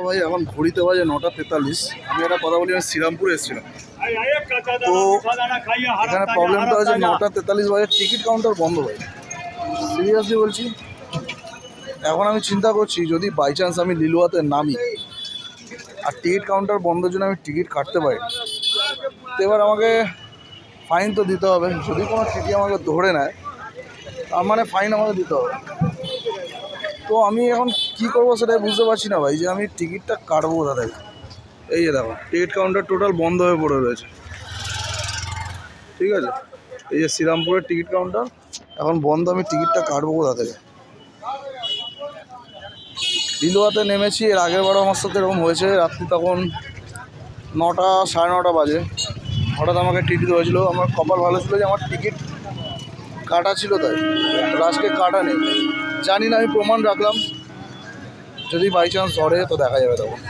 ভাই এখন ঘড়িতে বাজে 9:43। আমি একটা কথা বলি, আমি শ্রীরামপুরে এসেছিলাম। তো এখানে প্রবলেমটা হচ্ছে 9:43 বাজে টিকিট কাউন্টার বন্ধ ভাই, সিরিয়াসলি বলছি। এখন আমি চিন্তা করছি যদি বাই চান্স আমি লিলুয়াতে নামি আর টিকিট কাউন্টার বন্ধের জন্য আমি টিকিট কাটতে পারি, তো এবার আমাকে ফাইন তো দিতে হবে। যদি কোনো টিটি আমাকে ধরে নেয় তার মানে ফাইন আমাকে দিতে হবে। তো আমি এখন কি করব সেটাই বুঝতে পারছি না ভাই, যে আমি টিকিটটা কাটবো কোথা থেকে। এই যে দেখো টিকিট কাউন্টার টোটাল বন্ধ হয়ে পড়ে রয়েছে, ঠিক আছে। এই যে শ্রীরামপুরের টিকিট কাউন্টার এখন বন্ধ, আমি টিকিটটা কাটবো কোথা থেকে। লিলুয়াতে নেমেছি, এর আগের বারও আমার সাথে এরকম হয়েছে। রাত্রি তখন 9টা 9:30 বাজে, হঠাৎ আমাকে টিটি ধরেছিল। আমার কপাল ভালো ছিল যে আমার টিকিট কাটা ছিল, তাই আজকে কাটা নেই। জানি না, আমি প্রমাণ রাখলাম, যদি বাই চান্স ধরে তো দেখা যাবে তখন।